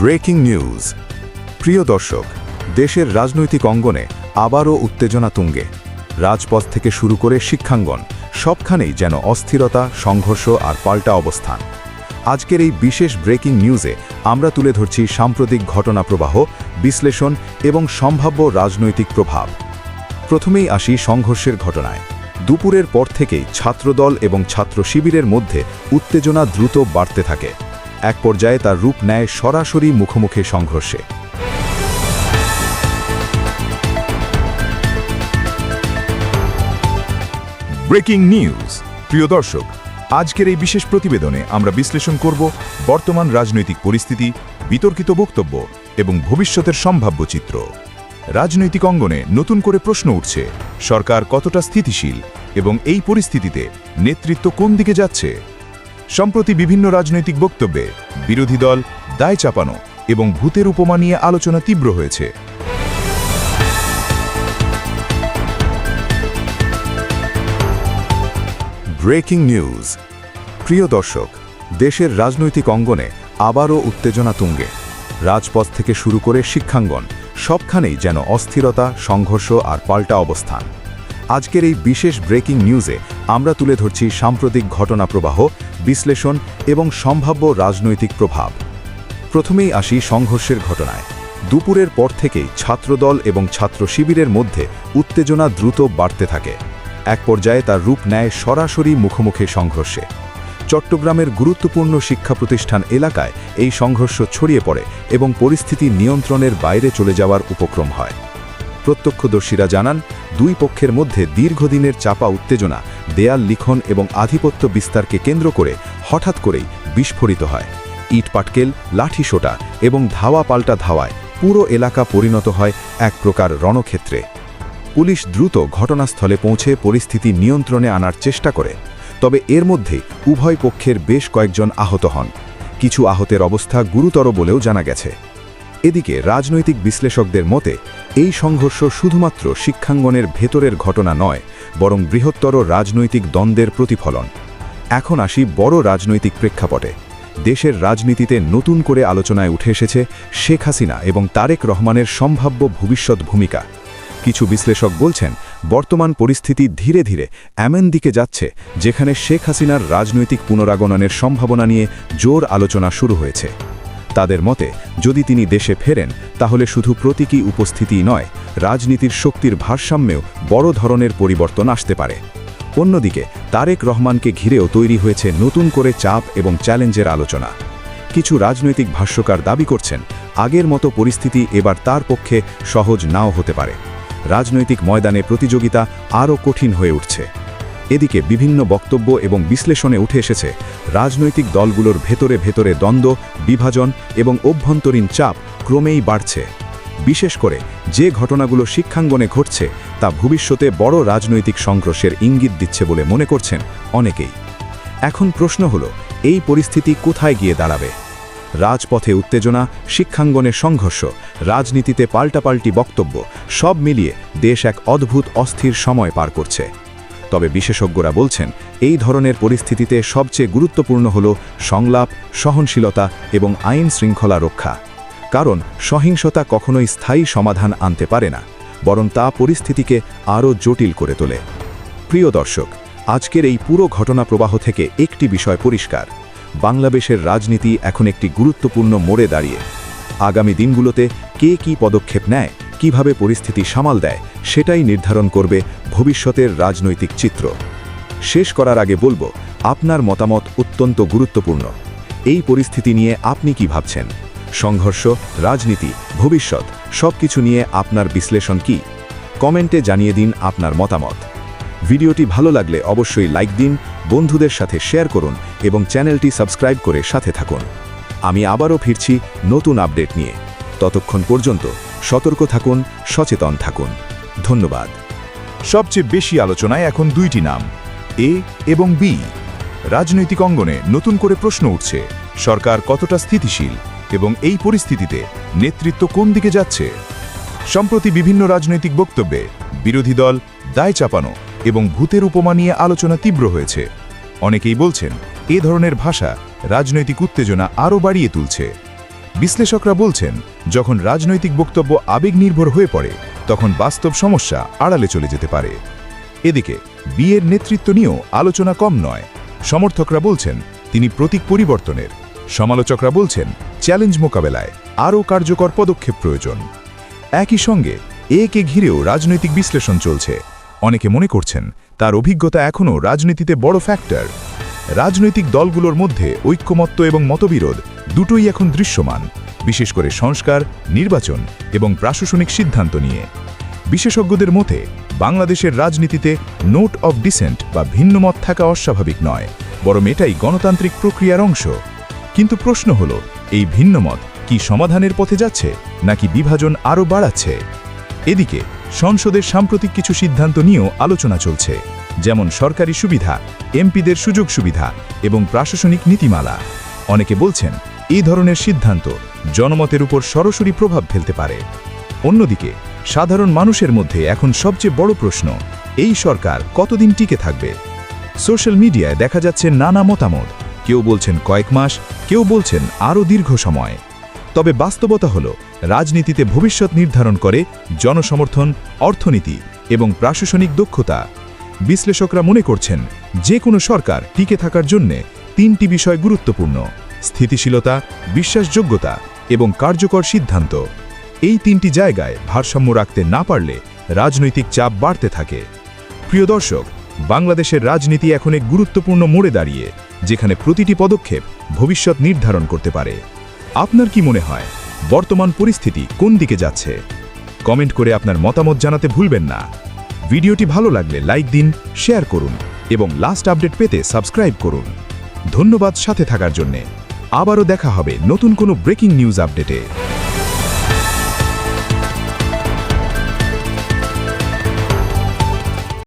Breaking news. প্রিয় দর্শক, দেশের রাজনৈতিক অঙ্গনে আবারও উত্তেজনা তুঙ্গে। রাজপথ থেকে শুরু করে শিক্ষাঙ্গন সবখানেই যেন অস্থিরতা, সংঘর্ষ আর পাল্টা অবস্থান। আজকের এই বিশেষ ব্রেকিং নিউজে আমরা তুলে ধরছি সাম্প্রতিক ঘটনা প্রবাহ, বিশ্লেষণ এবং সম্ভাব্য রাজনৈতিক প্রভাব। প্রথমেই আসি সংঘর্ষের ঘটনায়। দুপুরের পর থেকেই ছাত্রদল এবং ছাত্র শিবিরের মধ্যে উত্তেজনা দ্রুত বাড়তে থাকে। এক পর্যায়ে তার রূপ নেয় সরাসরি মুখোমুখি সংঘর্ষে। Breaking news. প্রিয় দর্শক, আজকের এই বিশেষ প্রতিবেদনে আমরা বিশ্লেষণ করব বর্তমান রাজনৈতিক পরিস্থিতি, বিতর্কিত বক্তব্য এবং ভবিষ্যতের সম্ভাব্য চিত্র। রাজনৈতিক অঙ্গনে নতুন করে প্রশ্ন উঠছে, সরকার কতটা স্থিতিশীল এবং এই পরিস্থিতিতে নেতৃত্ব কোন দিকে যাচ্ছে। সম্প্রতি বিভিন্ন রাজনৈতিক বক্তব্যে বিরোধী দল দায় চাপানো এবং ভূতের উপমা নিয়ে আলোচনা তীব্র হয়েছে। Breaking news. প্রিয় দর্শক, দেশের রাজনৈতিক অঙ্গনে আবারও উত্তেজনা তুঙ্গে। রাজপথ থেকে শুরু করে শিক্ষাঙ্গন সবখানেই যেন অস্থিরতা, সংঘর্ষ আর পাল্টা অবস্থান। আজকের এই বিশেষ ব্রেকিং নিউজে আমরা তুলে ধরছি সাম্প্রতিক ঘটনা প্রবাহ, বিশ্লেষণ এবং সম্ভাব্য রাজনৈতিক প্রভাব। প্রথমেই আসি সংঘর্ষের ঘটনায়। দুপুরের পর থেকেই ছাত্রদল এবং ছাত্র শিবিরের মধ্যে উত্তেজনা দ্রুত বাড়তে থাকে। এক পর্যায়ে তার রূপ নেয় সরাসরি মুখোমুখি সংঘর্ষে। চট্টগ্রামের গুরুত্বপূর্ণ শিক্ষা প্রতিষ্ঠান এলাকায় এই সংঘর্ষ ছড়িয়ে পড়ে এবং পরিস্থিতি নিয়ন্ত্রণের বাইরে চলে যাওয়ার উপক্রম হয়। প্রত্যক্ষদর্শীরা জানান, দুই পক্ষের মধ্যে দীর্ঘদিনের চাপা উত্তেজনা, দেয়াল লিখন এবং আধিপত্য বিস্তারকে কেন্দ্র করে হঠাৎ করেই বিস্ফোরিত হয়। ইট পাটকেল, লাঠিসোঁটা এবং ধাওয়া পাল্টা ধাওয়ায় পুরো এলাকা পরিণত হয় এক প্রকার রণক্ষেত্রে। পুলিশ দ্রুত ঘটনাস্থলে পৌঁছে পরিস্থিতি নিয়ন্ত্রণে আনার চেষ্টা করে, তবে এর মধ্যে উভয় পক্ষের বেশ কয়েকজন আহত হন। কিছু আহতের অবস্থা গুরুতর বলেও জানা গেছে। এদিকে রাজনৈতিক বিশ্লেষকদের মতে এই সংঘর্ষ শুধুমাত্র শিক্ষাঙ্গনের ভেতরের ঘটনা নয়, বরং বৃহত্তর রাজনৈতিক দ্বন্দ্বের প্রতিফলন। এখন আসি বড় রাজনৈতিক প্রেক্ষাপটে। দেশের রাজনীতিতে নতুন করে আলোচনায় উঠে এসেছে শেখ হাসিনা এবং তারেক রহমানের সম্ভাব্য ভবিষ্যৎ ভূমিকা। কিছু বিশ্লেষক বলছেন, বর্তমান পরিস্থিতি ধীরে ধীরে এমন দিকে যাচ্ছে যেখানে শেখ হাসিনার রাজনৈতিক পুনরাগমনের সম্ভাবনা নিয়ে জোর আলোচনা শুরু হয়েছে। তাদের মতে, যদি তিনি দেশে ফেরেন তাহলে শুধু প্রতীকী উপস্থিতি নয়, রাজনীতির শক্তির ভারসাম্যেও বড় ধরনের পরিবর্তন আসতে পারে। অন্যদিকে তারেক রহমানকে ঘিরেও তৈরি হয়েছে নতুন করে চাপ এবং চ্যালেঞ্জের আলোচনা। কিছু রাজনৈতিক ভাষ্যকার দাবি করছেন, আগের মতো পরিস্থিতি এবার তার পক্ষে সহজ নাও হতে পারে। রাজনৈতিক ময়দানে প্রতিযোগিতা আরও কঠিন হয়ে উঠছে। এদিকে বিভিন্ন বক্তব্য এবং বিশ্লেষণে উঠে এসেছে, রাজনৈতিক দলগুলোর ভেতরে ভেতরে দ্বন্দ্ব, বিভাজন এবং অভ্যন্তরীণ চাপ ক্রমেই বাড়ছে। বিশেষ করে যে ঘটনাগুলো শিক্ষাঙ্গনে ঘটছে তা ভবিষ্যতে বড় রাজনৈতিক সংঘর্ষের ইঙ্গিত দিচ্ছে বলে মনে করছেন অনেকেই। এখন প্রশ্ন হলো, এই পরিস্থিতি কোথায় গিয়ে দাঁড়াবে? রাজপথে উত্তেজনা, শিক্ষাঙ্গনে সংঘর্ষ, রাজনীতিতে পাল্টাপাল্টি বক্তব্য, সব মিলিয়ে দেশ এক অদ্ভুত অস্থির সময় পার করছে। তবে বিশেষজ্ঞরা বলছেন, এই ধরনের পরিস্থিতিতে সবচেয়ে গুরুত্বপূর্ণ হল সংলাপ, সহনশীলতা এবং আইন শৃঙ্খলা রক্ষা। কারণ সহিংসতা কখনোই স্থায়ী সমাধান আনতে পারে না, বরং তা পরিস্থিতিকে আরও জটিল করে তোলে। প্রিয় দর্শক, আজকের এই পুরো ঘটনা প্রবাহ থেকে একটি বিষয় পরিষ্কার, বাংলাদেশের রাজনীতি এখন একটি গুরুত্বপূর্ণ মোড়ে দাঁড়িয়ে। আগামী দিনগুলোতে কে কী পদক্ষেপ নেয়, কিভাবে পরিস্থিতি সামাল দেয়, সেটাই নির্ধারণ করবে ভবিষ্যতের রাজনৈতিক চিত্র। শেষ করার আগে বলবো, আপনার মতামত অত্যন্ত গুরুত্বপূর্ণ। এই পরিস্থিতি নিয়ে আপনি কি ভাবছেন? সংঘর্ষ, রাজনীতি, ভবিষ্যৎ সবকিছু নিয়ে আপনার বিশ্লেষণ কি? কমেন্টে জানিয়ে দিন আপনার মতামত। ভিডিওটি ভালো লাগলে অবশ্যই লাইক দিন, বন্ধুদের সাথে শেয়ার করুন এবং চ্যানেলটি সাবস্ক্রাইব করে সাথে থাকুন। আমি আবারও ফিরছি নতুন আপডেট নিয়ে। ততক্ষণ পর্যন্ত সতর্ক থাকুন, সচেতন থাকুন। ধন্যবাদ। সবচেয়ে বেশি আলোচনায় এখন দুইটি নাম, এ এবং বি। রাজনৈতিক অঙ্গনে নতুন করে প্রশ্ন উঠছে, সরকার কতটা স্থিতিশীল এবং এই পরিস্থিতিতে নেতৃত্ব কোন দিকে যাচ্ছে। সম্প্রতি বিভিন্ন রাজনৈতিক বক্তব্যে বিরোধী দল দায় চাপানো এবং ভূতের উপমা নিয়ে আলোচনা তীব্র হয়েছে। অনেকেই বলছেন, এ ধরনের ভাষা রাজনৈতিক উত্তেজনা আরও বাড়িয়ে তুলছে। বিশ্লেষকরা বলছেন, যখন রাজনৈতিক বক্তব্য আবেগ নির্ভর হয়ে পড়ে তখন বাস্তব সমস্যা আড়ালে চলে যেতে পারে। এদিকে বিয়ের নেতৃত্ব নিয়েও আলোচনা কম নয়। সমর্থকরা বলছেন তিনি প্রতীক পরিবর্তনের, সমালোচকরা বলছেন চ্যালেঞ্জ মোকাবেলায় আরও কার্যকর পদক্ষেপ প্রয়োজন। একই সঙ্গে একে ঘিরেও রাজনৈতিক বিশ্লেষণ চলছে। অনেকে মনে করছেন তার অভিজ্ঞতা এখনও রাজনীতিতে বড় ফ্যাক্টর। রাজনৈতিক দলগুলোর মধ্যে ঐক্যমত্য এবং মতবিরোধ দুটোই এখন দৃশ্যমান, বিশেষ করে সংস্কার, নির্বাচন এবং প্রশাসনিক সিদ্ধান্ত নিয়ে। বিশেষজ্ঞদের মতে বাংলাদেশের রাজনীতিতে নোট অফ ডিসেন্ট বা ভিন্নমত থাকা অস্বাভাবিক নয়, বরং এটাই গণতান্ত্রিক প্রক্রিয়ার অংশ। কিন্তু প্রশ্ন হলো, এই ভিন্নমত কি সমাধানের পথে যাচ্ছে নাকি বিভাজন আরও বাড়াচ্ছে? এদিকে সংসদের সাম্প্রতিক কিছু সিদ্ধান্ত নিয়েও আলোচনা চলছে, যেমন সরকারি সুবিধা, এমপিদের সুযোগ সুবিধা এবং প্রশাসনিক নীতিমালা। অনেকে বলছেন এই ধরনের সিদ্ধান্ত জনমতের উপর সরাসরি প্রভাব ফেলতে পারে। অন্যদিকে সাধারণ মানুষের মধ্যে এখন সবচেয়ে বড় প্রশ্ন, এই সরকার কতদিন টিকে থাকবে? সোশ্যাল মিডিয়ায় দেখা যাচ্ছে নানা মতামত। কেউ বলছেন কয়েক মাস, কেউ বলছেন আরও দীর্ঘ সময়। তবে বাস্তবতা হলো, রাজনীতিতে ভবিষ্যৎ নির্ধারণ করে জনসমর্থন, অর্থনীতি এবং প্রশাসনিক দক্ষতা। বিশ্লেষকরা মনে করছেন যে কোনো সরকার টিকে থাকার জন্যে তিনটি বিষয় গুরুত্বপূর্ণ: স্থিতিশীলতা, বিশ্বাসযোগ্যতা এবং কার্যকর সিদ্ধান্ত। এই তিনটি জায়গায় ভারসাম্য রাখতে না পারলে রাজনৈতিক চাপ বাড়তে থাকে। প্রিয় দর্শক, বাংলাদেশের রাজনীতি এখন এক গুরুত্বপূর্ণ মোড়ে দাঁড়িয়ে, যেখানে প্রতিটি পদক্ষেপ ভবিষ্যৎ নির্ধারণ করতে পারে। আপনার কি মনে হয় বর্তমান পরিস্থিতি কোন দিকে যাচ্ছে? কমেন্ট করে আপনার মতামত জানাতে ভুলবেন না। ভিডিওটি ভালো লাগলে লাইক দিন, শেয়ার করুন এবং লাস্ট আপডেট পেতে সাবস্ক্রাইব করুন। ধন্যবাদ সাথে থাকার জন্যে। আবারও দেখা হবে নতুন কোনো ব্রেকিং নিউজ আপডেটে।